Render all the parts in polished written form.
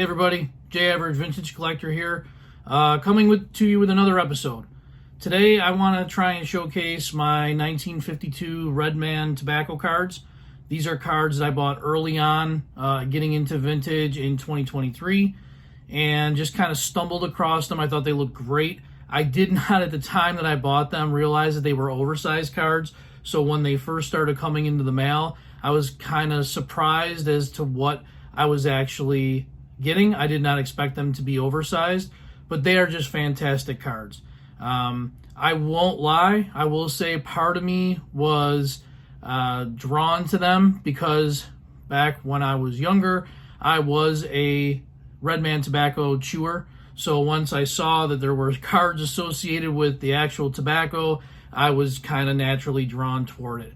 everybody, Average Vintage Collector here, coming to you with another episode. Today I want to try and showcase my 1952 Redman tobacco cards. These are cards that I bought early on, getting into vintage in 2023, and just kind of stumbled across them. I thought they looked great. I did not, at the time that I bought them, realize that they were oversized cards, so when they first started coming into the mail, I was kind of surprised as to what I was actually getting. I did not expect them to be oversized, but they are just fantastic cards. I won't lie, I will say part of me was drawn to them because back when I was younger, I was a Redman tobacco chewer. So once I saw that there were cards associated with the actual tobacco, I was kind of naturally drawn toward it.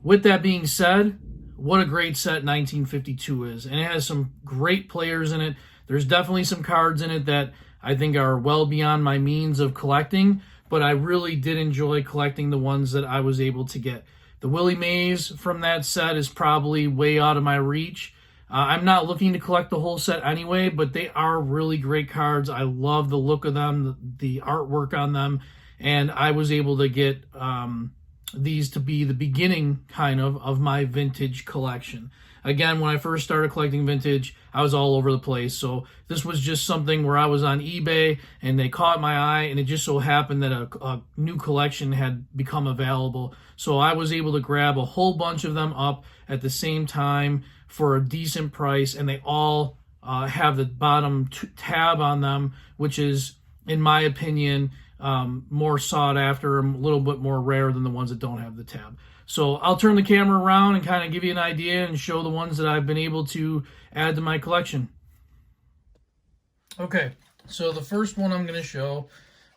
With that being said, what a great set 1952 is. And it has some great players in it. There's definitely some cards in it that I think are well beyond my means of collecting, but I really did enjoy collecting the ones that I was able to get. The Willie Mays from that set is probably way out of my reach. I'm not looking to collect the whole set anyway, but they are really great cards. I love the look of them, the artwork on them, and I was able to get these to be the beginning kind of my vintage collection. Again, when I first started collecting vintage, I was all over the place. So this was just something where I was on eBay and they caught my eye, and it just so happened that a new collection had become available. So I was able to grab a whole bunch of them up at the same time for a decent price, and they all have the bottom tab on them, which is, in my opinion, more sought after, a little bit more rare than the ones that don't have the tab. So I'll turn the camera around and kind of give you an idea and show the ones that I've been able to add to my collection. Okay, so the first one I'm going to show,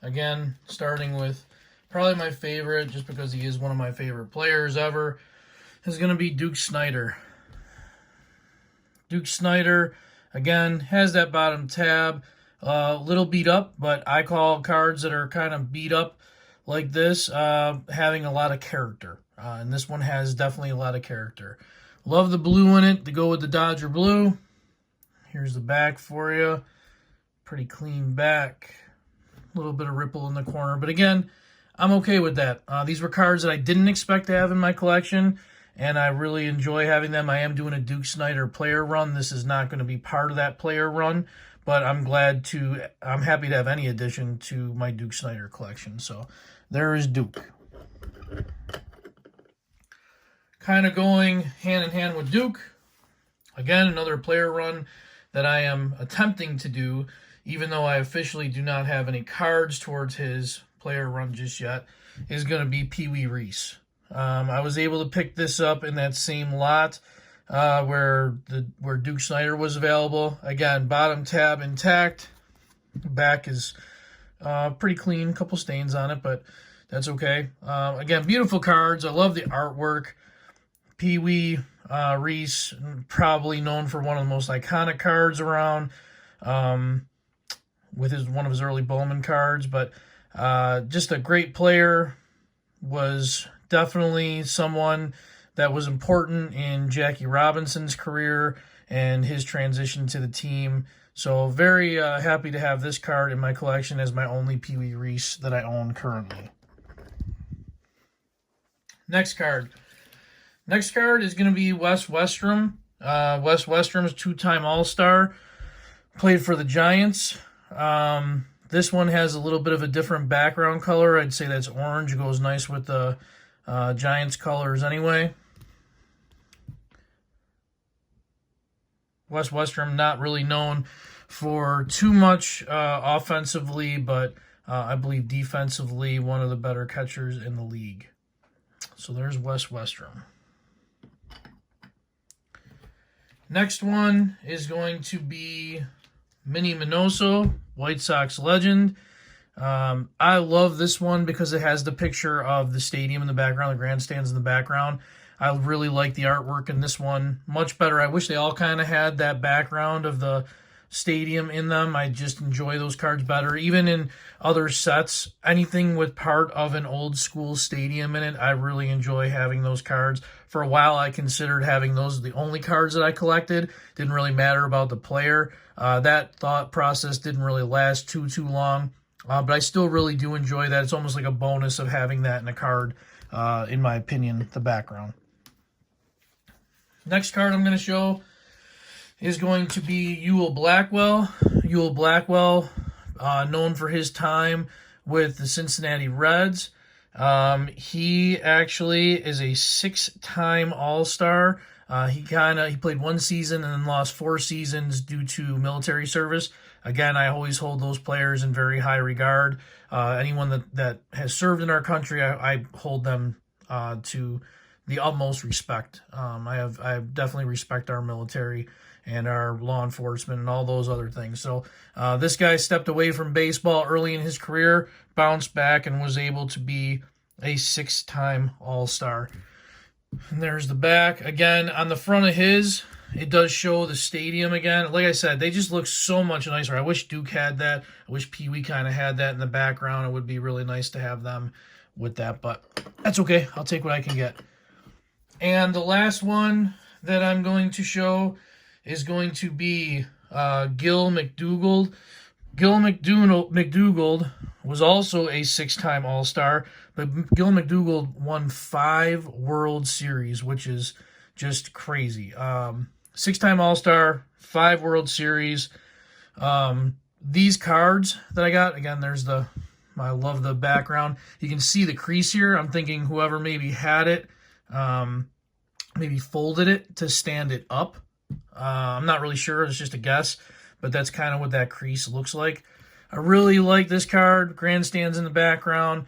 again, starting with probably my favorite, just because he is one of my favorite players ever, is going to be Duke Snider. Duke Snider, again, has that bottom tab. Little beat up, but I call cards that are kind of beat up like this having a lot of character. And this one has definitely a lot of character. Love the blue in it to go with the Dodger blue. Here's the back for you. Pretty clean back. A little bit of ripple in the corner. But again, I'm okay with that. These were cards that I didn't expect to have in my collection, and I really enjoy having them. I am doing a Duke Snider player run. This is not going to be part of that player run, but I'm happy to have any addition to my Duke Snider collection. So there is Duke. Kind of going hand in hand with Duke. Again, another player run that I am attempting to do, even though I officially do not have any cards towards his player run just yet, is going to be Pee Wee Reese. I was able to pick this up in that same lot where Duke Snider was available. Again, bottom tab intact. Back is pretty clean. A couple stains on it, but that's okay. Again, beautiful cards. I love the artwork. Pee Wee Reese, probably known for one of the most iconic cards around, with one of his early Bowman cards, but just a great player. Was definitely someone that was important in Jackie Robinson's career and his transition to the team. So very happy to have this card in my collection as my only Pee Wee Reese that I own currently. Next card. Next card is going to be Wes Westrum. Wes Westrum's two-time All-Star. Played for the Giants. This one has a little bit of a different background color. I'd say that's orange. It goes nice with the Giants colors anyway. Wes Westrum, not really known for too much offensively, but I believe defensively one of the better catchers in the league. So there's Wes Westrum. Next one is going to be Minnie Minoso, White Sox legend. I love this one because it has the picture of the stadium in the background, the grandstands in the background. I really like the artwork in this one much better. I wish they all kind of had that background of the stadium in them. I just enjoy those cards better. Even in other sets, anything with part of an old school stadium in it, I really enjoy having those cards. For a while, I considered having those the only cards that I collected. Didn't really matter about the player. That thought process didn't really last too long. But I still really do enjoy that. It's almost like a bonus of having that in a card, in my opinion, the background. Next card I'm going to show is going to be Ewell Blackwell. Ewell Blackwell, known for his time with the Cincinnati Reds. He actually is a 6-time All-Star. He played 1 season and then lost 4 seasons due to military service. Again, I always hold those players in very high regard. Anyone that has served in our country, I hold them to the utmost respect. I definitely respect our military and our law enforcement and all those other things. So this guy stepped away from baseball early in his career, bounced back, and was able to be a 6-time All-Star. And there's the back. Again, on the front of his, it does show the stadium again. Like I said, they just look so much nicer. I wish Duke had that. I wish Pee Wee kind of had that in the background. It would be really nice to have them with that, but that's okay. I'll take what I can get. And the last one that I'm going to show is going to be Gil McDougald. Gil McDougald was also a 6-time All-Star, but Gil McDougald won 5 World Series, which is just crazy. 6-time All-Star, 5 World Series. These cards that I got, again, I love the background. You can see the crease here. I'm thinking whoever maybe had it, maybe folded it to stand it up. I'm not really sure. It's just a guess, but that's kind of what that crease looks like. I really like this card. Grandstands in the background.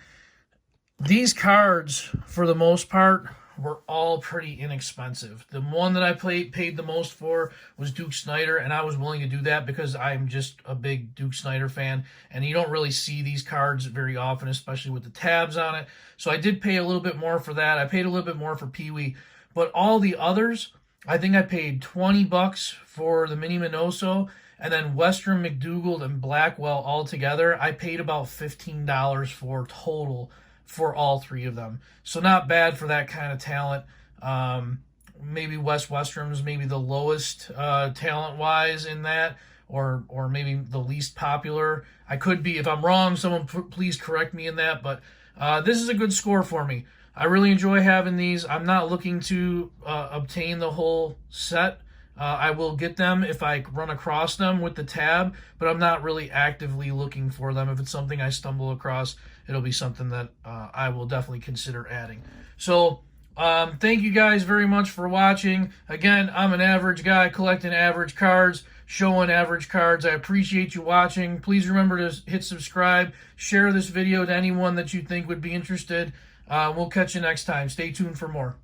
These cards, for the most part, were all pretty inexpensive. The one that I paid the most for was Duke Snider, and I was willing to do that because I'm just a big Duke Snider fan, and you don't really see these cards very often, especially with the tabs on it. So I did pay a little bit more for that. I paid a little bit more for Pee Wee, but all the others, I think I paid $20 for the Mini Minoso, and then Western, McDougald, and Blackwell all together, I paid about $15 for total for all 3 of them. So not bad for that kind of talent. Maybe Wes Westrum's maybe the lowest talent-wise in that, or maybe the least popular. I could be. If I'm wrong, someone please correct me in that, but this is a good score for me. I really enjoy having these. I'm not looking to obtain the whole set. I will get them if I run across them with the tab, but I'm not really actively looking for them. If it's something I stumble across, it'll be something that I will definitely consider adding. So thank you guys very much for watching. Again, I'm an average guy collecting average cards, showing average cards. I appreciate you watching. Please remember to hit subscribe, share this video to anyone that you think would be interested. We'll catch you next time. Stay tuned for more.